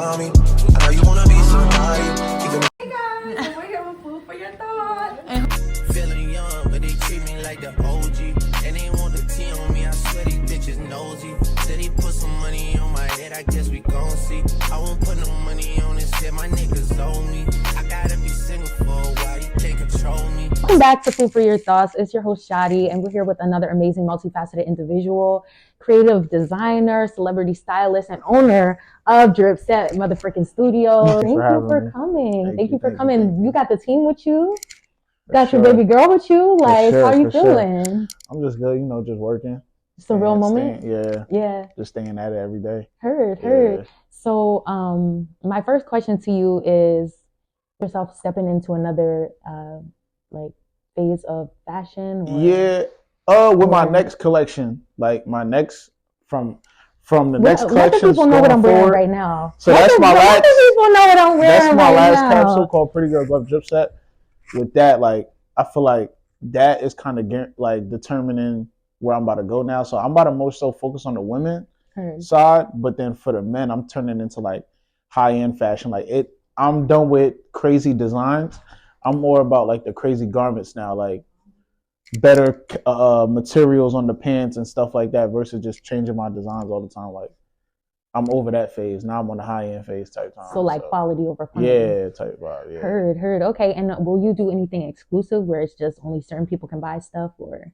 around me. I know you wanna be somebody. Hey guys, we're here with Food for Your Thoughts. Feeling young, but they treat me like the OG. And they want the T on me, I swear these bitches nosy. Said he put some money on my head, I guess we gon' see. I won't put no money on this shit, my niggas owe me. I gotta be single for a while, you can't control me. Welcome back to Food for Your Thoughts. It's your host Shadi, and we're here with another amazing multifaceted individual, creative designer, celebrity stylist, and owner of Dripset motherfucking studio. Thank you for coming. Thank you for coming. You got the team with you? Got your baby girl with you? Like, how are you feeling? I'm just good, just working. It's a real moment? Yeah. Just staying at it every day. Heard. So, my first question to you is yourself stepping into another, phase of fashion? With my next collection, like my next from the next collection. Let the people know what I'm wearing right now. So that's my last. Let the people know what I'm wearing. That's my last capsule called Pretty Girls Love Dripset. With that, I feel like that is kind of determining where I'm about to go now. So I'm about to more so focus on the women side, but then for the men, I'm turning into high end fashion. I'm done with crazy designs. I'm more about the crazy garments now, better materials on the pants and stuff like that versus just changing my designs all the time. I'm over that phase. Now I'm on the high end phase type time. So quality over quantity. Yeah, type vibe. Yeah. Heard. Okay, and will you do anything exclusive where it's just only certain people can buy stuff, or?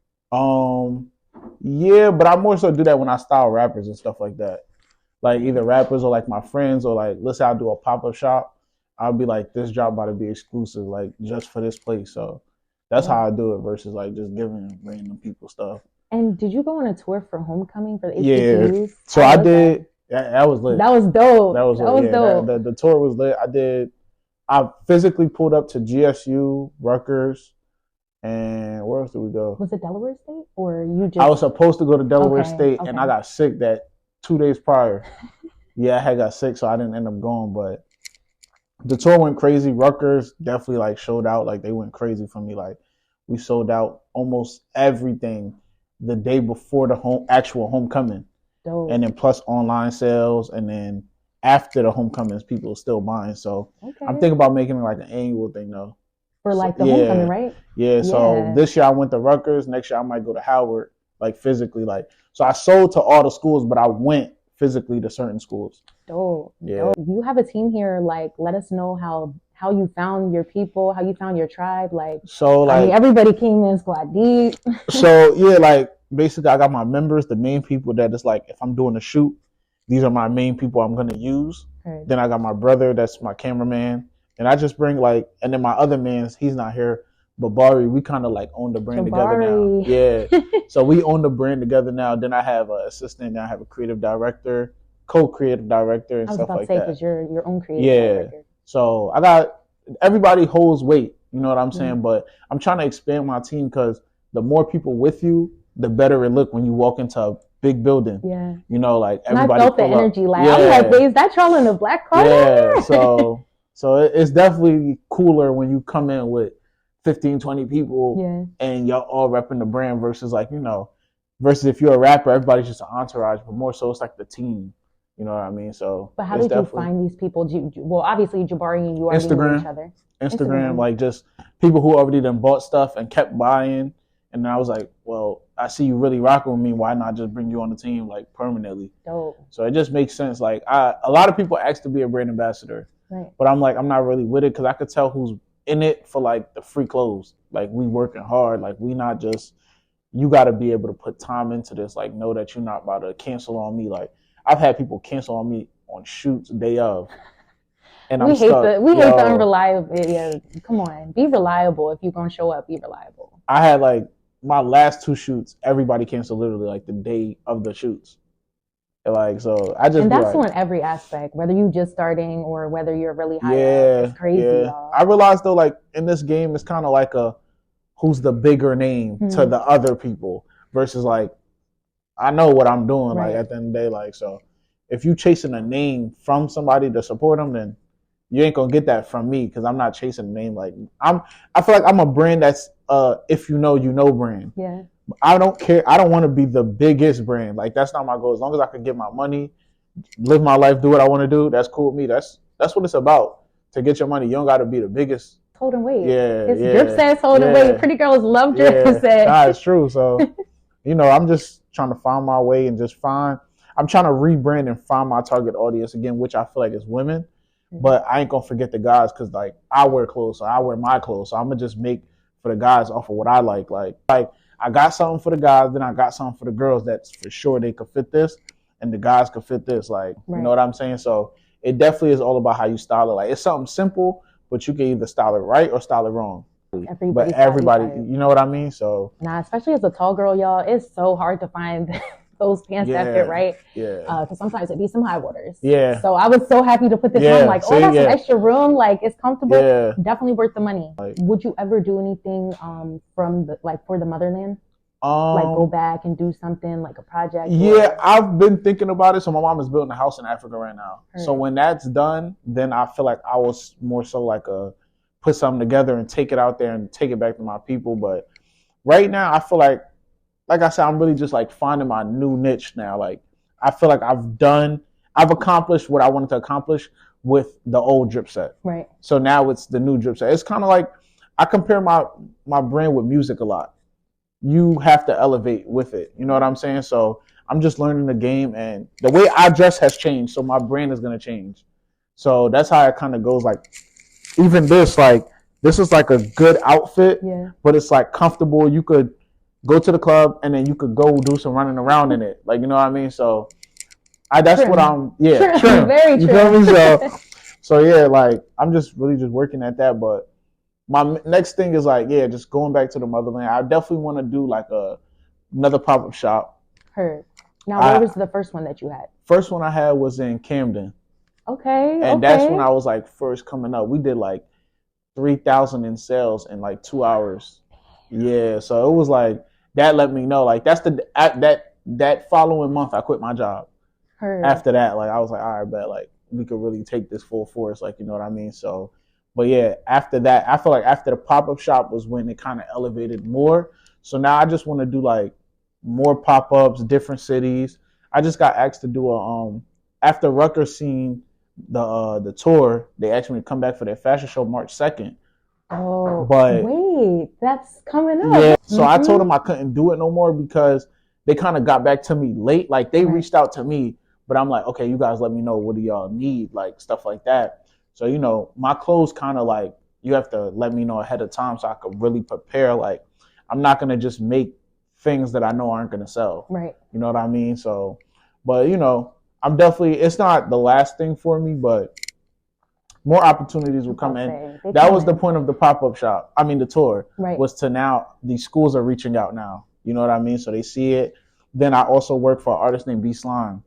Yeah, but I more so do that when I style rappers and stuff like that. Either rappers or my friends, or let's say I do a pop-up shop. I'll be this drop about to be exclusive, just for this place. So that's how I do it versus just giving random people stuff. And did you go on a tour for homecoming for the HBCUs? Yeah. So I did. That was lit. That was dope. That was dope. The tour was lit. I physically pulled up to GSU, Rutgers, and where else did we go? Was it Delaware State or you just? I was supposed to go to Delaware State, and I got sick that 2 days prior. I had got sick, so I didn't end up going, but the tour went crazy. Rutgers definitely showed out. They went crazy for me. We sold out almost everything the day before the actual homecoming. Dope. And then plus online sales, and then after the homecomings, people are still buying. So I'm thinking about making it an annual thing though. For the homecoming, right? Yeah. So this year I went to Rutgers. Next year I might go to Howard, physically. So I sold to all the schools, but I went physically to certain schools. Dope. Yeah. Dope. You have a team here. Let us know how you found your people, how you found your tribe. Everybody came in squad deep. So basically I got my members, the main people that is if I'm doing a shoot, these are my main people I'm gonna use. Right. Then I got my brother, that's my cameraman, and I just bring and then my other man, he's not here, but Bari, we kind of own the brand together now. Yeah. So we own the brand together now. Then I have an assistant, then I have a creative director, co-creative director, and stuff like that. I was about to say, because you're your own creative director. So I got, everybody holds weight, you know what I'm saying? But I'm trying to expand my team because the more people with you, the better it look when you walk into a big building. Yeah. Everybody. And I felt the energy. I'm is that y'all in the black car? Yeah. So it's definitely cooler when you come in with 15, 20 people and y'all all repping the brand versus versus if you're a rapper, everybody's just an entourage, but more so it's the team. You know what I mean? So. But how did you find these people? Well, obviously Jabari and you already knew each other. Instagram, just people who already done bought stuff and kept buying. And then I was like, well, I see you really rocking with me. Why not just bring you on the team permanently? Dope. So it just makes sense. A lot of people ask to be a brand ambassador, right? But I'm not really with it because I could tell who's in it for the free clothes. We working hard. We not just, you got to be able to put time into this. Know that you're not about to cancel on me. I've had people cancel on me on shoots day of. And we hate the unreliable. Yeah, come on, be reliable. If you're gonna show up, be reliable. I had my last 2 shoots, everybody canceled literally the day of the shoots. So I just. And that's on every aspect, whether you just starting or whether you're really high up. It's crazy. Yeah. I realized though, in this game, it's kind of a who's the bigger name to the other people versus I know what I'm doing. Right. At the end of the day, so if you chasing a name from somebody to support them, then you ain't gonna get that from me because I'm not chasing a name. I feel like I'm a brand that's if you know brand. Yeah. I don't care. I don't want to be the biggest brand. That's not my goal. As long as I can get my money live my life, do what I want to do. That's cool with me. That's what it's about. To get your money, you don't got to be the biggest. Holding weight. Yeah, It's Dripset's holding weight. Pretty girls love Dripset. Nah, it's true. So, I'm just trying to find my way and I'm trying to rebrand and find my target audience again, which I feel like is women. Mm-hmm. But I ain't gonna forget the guys because like I wear clothes, so I wear my clothes. So I'm gonna just make for the guys off of what I like. Like I got something for the guys, then I got something for the girls that's for sure they could fit this, and the guys could fit this. Like, you know what I'm saying? So it definitely is all about how you style it. Like it's something simple, but you can either style it right or style it wrong. Everybody, you know what I mean? So especially as a tall girl, y'all, it's so hard to find those pants that fit right. Yeah. Because sometimes it be some high waters. Yeah. So I was so happy to put this on. Like, that's some extra room. Like, it's comfortable. Yeah. Definitely worth the money. Like, would you ever do anything for the motherland? Like go back and do something like a project? Yeah, I've been thinking about it. So my mom is building a house in Africa right now. So when that's done, then I feel like I was more so like put something together and take it out there and take it back to my people. But right now, I feel like I said, I'm really just like finding my new niche now. Like I feel like I've accomplished what I wanted to accomplish with the old Dripset. Right. So now it's the new Dripset. It's kind of like I compare my brand with music a lot. You have to elevate with it. You know what I'm saying? So I'm just learning the game, and the way I dress has changed. So my brand is going to change. So that's how it kind of goes. Like even this is like a good outfit, but it's like comfortable. You could go to the club and then you could go do some running around in it. Like, you know what I mean? So that's trim. What I'm, trim. Very you feel me? So yeah, like I'm just really just working at that. But my next thing is like, just going back to the motherland. I definitely want to do like another pop-up shop. Heard. Now, where was the first one that you had? First one I had was in Camden. Okay. And that's when I was like first coming up. We did like 3,000 in sales in like 2 hours. Yeah. So it was like, that let me know. Like that's that following month I quit my job. Heard. After that, like I was like, all right, bet like we could really take this full force. Like, you know what I mean? So, but yeah, after that, I feel like after the pop-up shop was when it kind of elevated more. So now I just want to do like more pop-ups, different cities. I just got asked to do after Rutgers seen the tour, they asked me to come back for their fashion show March 2nd. Oh, but wait, that's coming up. Yeah, so I told them I couldn't do it no more because they kind of got back to me late. Like they reached out to me, but I'm like, okay, you guys let me know, what do y'all need, like stuff like that. So, my clothes kind of like, you have to let me know ahead of time so I could really prepare. Like I'm not going to just make things that I know aren't going to sell. Right. You know what I mean? So, but I'm definitely, it's not the last thing for me, but more opportunities will come in. That was the point of the pop-up shop. I mean, the tour was to now these schools are reaching out now. You know what I mean? So they see it. Then I also work for an artist named B Slime.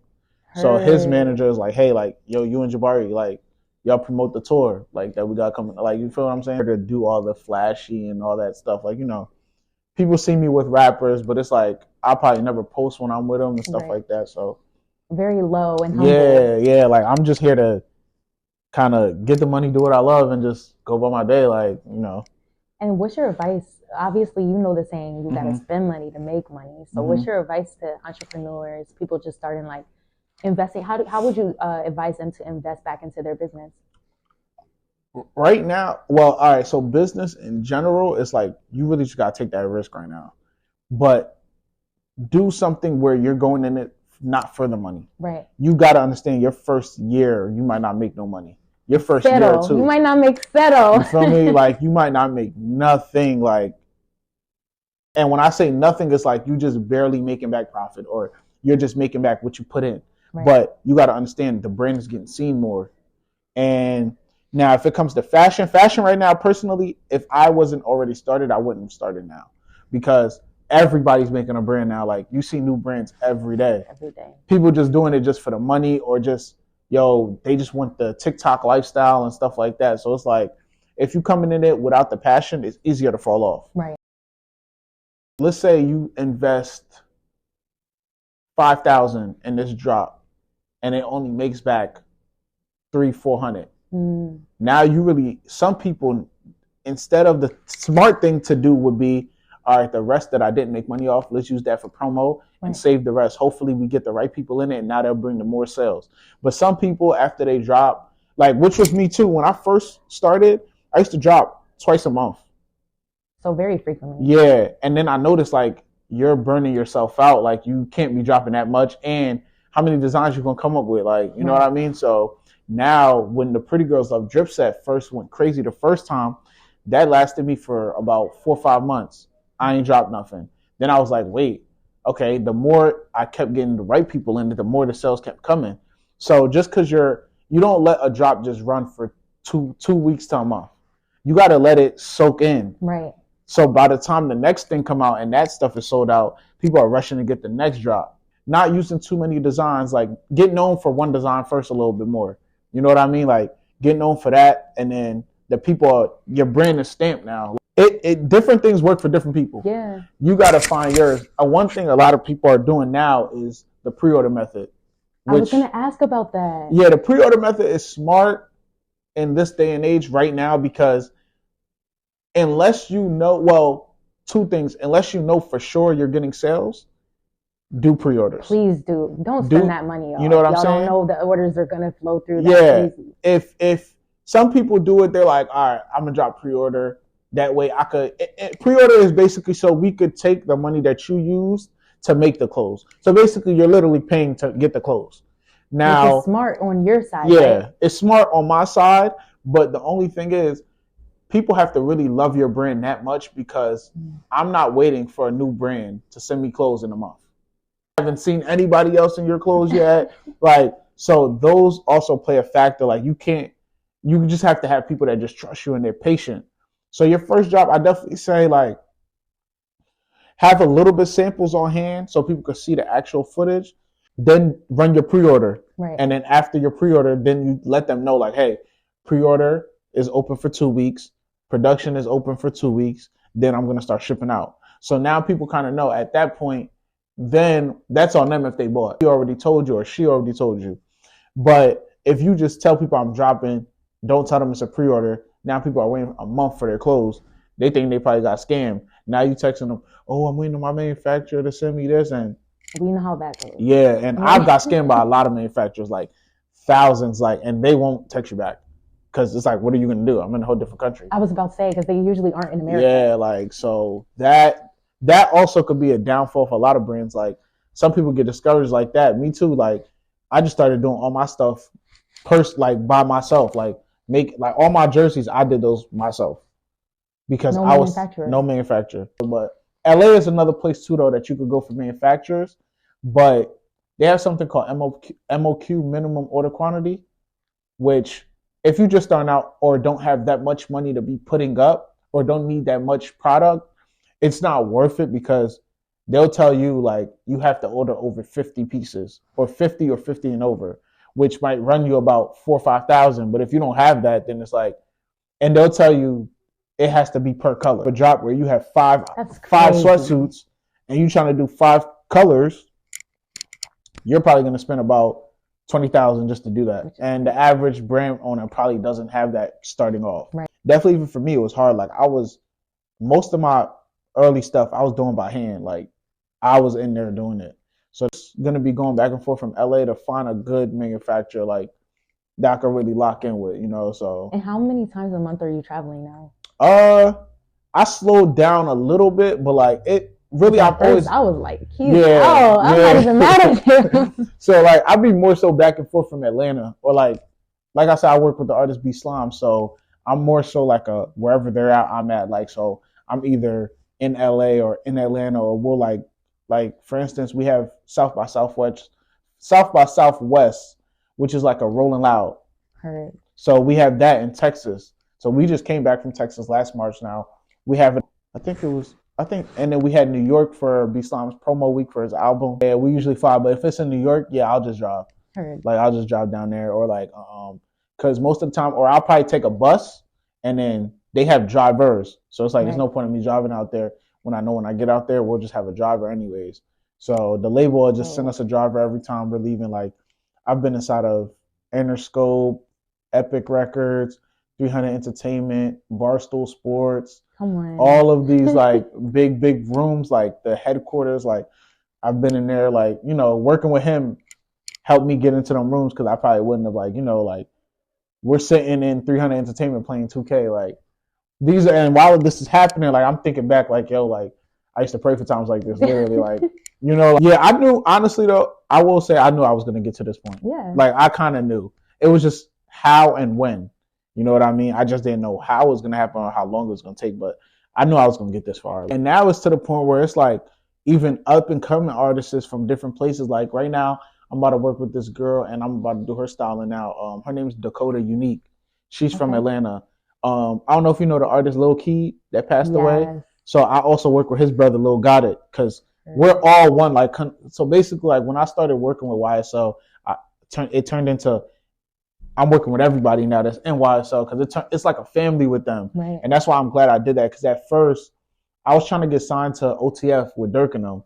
So his manager is like, hey, like, yo, you and Jabari, like, y'all promote the tour, like that we got coming. Like, you feel what I'm saying? To do all the flashy and all that stuff. Like, people see me with rappers, but it's like I'll probably never post when I'm with them and stuff like that. So very low and humble. Yeah. Like I'm just here to kind of get the money, do what I love, and just go about my day, like, And what's your advice? Obviously, the saying, you got to spend money to make money. So what's your advice to entrepreneurs, people just starting, like, investing? How would you advise them to invest back into their business? Right now, well, all right, so business in general, it's like you really just got to take that risk right now. But do something where you're going in it not for the money. Right. You got to understand your first year, you might not make no money. Your first year too. You might not make settle. You feel me? Like you might not make nothing. Like, and when I say nothing, it's like you just barely making back profit, or you're just making back what you put in. Right. But you got to understand the brand is getting seen more. And now, if it comes to fashion right now, personally, if I wasn't already started, I wouldn't have started now, because everybody's making a brand now. Like you see new brands every day. Every day. People just doing it just for the money, or just, they just want the TikTok lifestyle and stuff like that. So it's like, if you coming in it without the passion, it's easier to fall off. Right. Let's say you invest $5,000 in this drop, and it only makes back $300-400. Now some people, instead of the smart thing to do would be, all right, the rest that I didn't make money off, let's use that for promo and save the rest. Hopefully we get the right people in it, and now they'll bring the more sales. But some people, after they drop, like, which was me too, when I first started, I used to drop twice a month. So very frequently. Yeah, and then I noticed, like, you're burning yourself out. Like, you can't be dropping that much, and how many designs you gonna come up with? Like, you know what I mean? So now, when the Pretty Girls Love Dripset first went crazy the first time, that lasted me for about 4 or 5 months. I ain't dropped nothing. Then I was like, wait, okay, the more I kept getting the right people in it, the more the sales kept coming. So just because you don't let a drop just run for two weeks to a month. You got to let it soak in. Right. So by the time the next thing come out and that stuff is sold out, people are rushing to get the next drop. Not using too many designs, like get known for one design first a little bit more. You know what I mean? Like get known for that, and then the people your brand is stamped now. It different things work for different people. Yeah. You got to find yours. One thing a lot of people are doing now is the pre-order method. I was going to ask about that. Yeah, the pre-order method is smart in this day and age right now, because unless you know, well, two things. Unless you know for sure you're getting sales, do pre-orders. Please do. Don't spend that money. You know what I'm saying? Y'all don't know the orders are going to flow through. Yeah. If some people do it, they're like, all right, I'm going to drop pre-order. That way I could, pre-order is basically so we could take the money that you used to make the clothes. So basically you're literally paying to get the clothes. Now, it's smart on your side. Yeah, right? It's smart on my side, but the only thing is people have to really love your brand that much, because I'm not waiting for a new brand to send me clothes in a month. I haven't seen anybody else in your clothes yet. Like, so those also play a factor. Like you just have to have people that just trust you and they're patient. So your first drop, I definitely say, like, have a little bit samples on hand so people can see the actual footage. Then run your pre-order. Right. And then after your pre-order, then you let them know, like, hey, pre-order is open for 2 weeks. Production is open for 2 weeks. Then I'm going to start shipping out. So now people kind of know at that point, then that's on them if they bought. He already told you or she already told you. But if you just tell people I'm dropping, don't tell them it's a pre-order. Now people are waiting a month for their clothes. They think they probably got scammed. Now you texting them, oh, I'm waiting on my manufacturer to send me this. And we know how that goes. Yeah, and I've got scammed by a lot of manufacturers, like thousands, like, and they won't text you back because it's like, what are you going to do? I'm in a whole different country. I was about to say, because they usually aren't in America. Yeah, like, so that also could be a downfall for a lot of brands. Like, some people get discouraged like that. Me too. Like, I just started doing all my stuff by myself. Like, all my jerseys, I did those myself because no manufacturer. But LA is another place too, though, that you could go for manufacturers, but they have something called MOQ, minimum order quantity, which if you just start out or don't have that much money to be putting up or don't need that much product, it's not worth it, because they'll tell you, like, you have to order over 50 pieces or 50 and over, which might run you about 4,000 or 5,000. But if you don't have that, then it's like, and they'll tell you it has to be per color. A drop where you have five sweatsuits and you're trying to do 5 colors, you're probably going to spend about 20,000 just to do that. And the average brand owner probably doesn't have that starting off. Right. Definitely, even for me, it was hard. Like, most of my early stuff I was doing by hand. Like, I was in there doing it. So it's going to be going back and forth from LA to find a good manufacturer, like, that I can really lock in with, so. And how many times a month are you traveling now? I slowed down a little bit, but like it really, I was like, I'm not even mad at you. So like, I'd be more so back and forth from Atlanta, or like I said, I work with the artist B Slime, so I'm more so like wherever they're at, I'm at. Like, so I'm either in LA or in Atlanta, or we'll like for instance, we have South by Southwest, which is like a Rolling Loud. Heard. So we have that in Texas. So we just came back from Texas last March. Now we have it. And then we had New York for B Slime's promo week for his album. Yeah, we usually fly, but if it's in New York, yeah, I'll just drive. Heard. Like, I'll just drive down there, or like, because most of the time, or I'll probably take a bus, and then they have drivers. So it's like, There's no point in me driving out there when I know when I get out there, we'll just have a driver anyways. So the label will just send us a driver every time we're leaving. Like, I've been inside of Interscope, Epic Records, 300 Entertainment, Barstool Sports. Come on. All of these like big rooms, like the headquarters. Like I've been in there, like, you know, working with him helped me get into them rooms because I probably wouldn't have, like, you know, like we're sitting in 300 Entertainment playing 2K. Like these are, and while this is happening, like I'm thinking back, like, yo, like I used to pray for times like this, literally, like, you know, like, yeah, I knew, honestly though, I will say I knew I was gonna get to this point. Yeah. Like I kind of knew. It was just how and when. You know what I mean? I just didn't know how it was gonna happen or how long it was gonna take, but I knew I was gonna get this far. And now it's to the point where it's like even up and coming artists from different places. Like right now, I'm about to work with this girl and I'm about to do her styling now. Her name's Dakota Unique. She's from Atlanta. I don't know if you know the artist Lil Key that passed away. So I also work with his brother Lil Got It because we're all one. Like, so basically, like when I started working with YSL, it turned into I'm working with everybody now that's in YSL because it's like a family with them. Right. And that's why I'm glad I did that because at first I was trying to get signed to OTF with Dirk and them.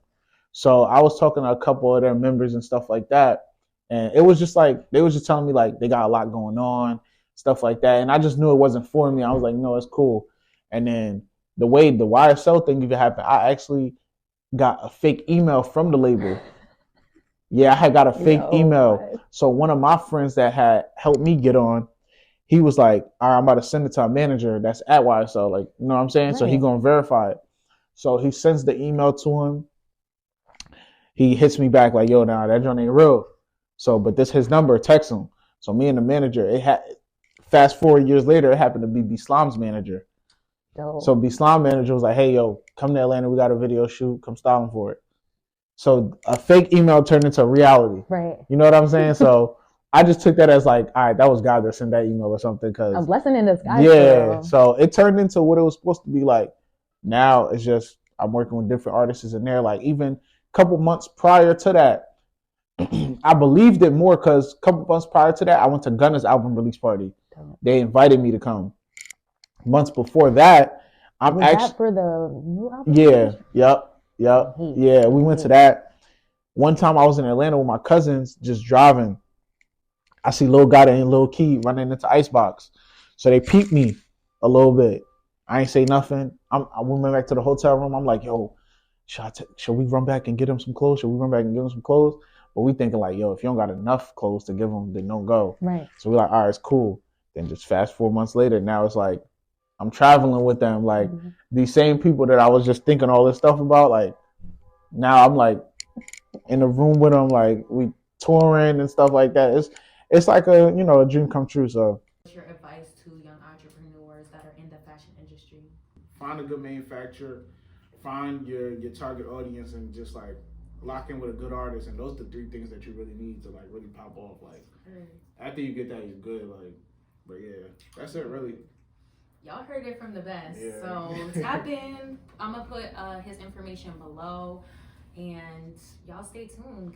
So I was talking to a couple of their members and stuff like that. And it was just like, they was just telling me like they got a lot going on, stuff like that. And I just knew it wasn't for me. I was like, no, it's cool. And then the way the YSL thing even happened, I actually got a fake email from the label. Yeah, I had got a fake email. So one of my friends that had helped me get on, he was like, all right, I'm about to send it to a manager that's at YSL. Like, you know what I'm saying? Right. So he going to verify it. So he sends the email to him. He hits me back like, yo, nah, that joint ain't real. So, but this his number, text him. So me and the manager, fast forward years later, it happened to be B-Slom's manager. Dope. So B-Slom manager was like, hey, yo, come to Atlanta. We got a video shoot. Come styling for it. So a fake email turned into reality. Right. You know what I'm saying? So I just took that as like, all right, that was God that sent that email or something. Cause a blessing in disguise. Yeah. Girl. So it turned into what it was supposed to be like. Now it's just, I'm working with different artists in there. Like even a couple months prior to that, I believed it more because a couple months prior to that, I went to Gunna's album release party. They invited me to come. Months before that, I'm was actually. That for the new album? Yeah. Yep. Yeah, we went to that. One time I was in Atlanta with my cousins just driving. I see Lil Got It and Lil Key running into Icebox. So they peeped me a little bit. I ain't say nothing. I went back to the hotel room. I'm like, yo, should we run back and get him some clothes? But we thinking like, yo, if you don't got enough clothes to give them, then don't go. Right. So we're like, all right, it's cool. Then just fast 4 months later, now it's like, I'm traveling with them, like these same people that I was just thinking all this stuff about. Like now I'm like in the room with them, like we touring and stuff like that. It's like a dream come true. So, what's your advice to young entrepreneurs that are in the fashion industry? Find a good manufacturer, find your target audience, and just like lock in with a good artist. And those are the three things that you really need to like really pop off. Like after you get that, you're good. Like, but yeah, that's it really. Y'all heard it from the best. Yeah. So tap in. I'm going to put his information below. And y'all stay tuned.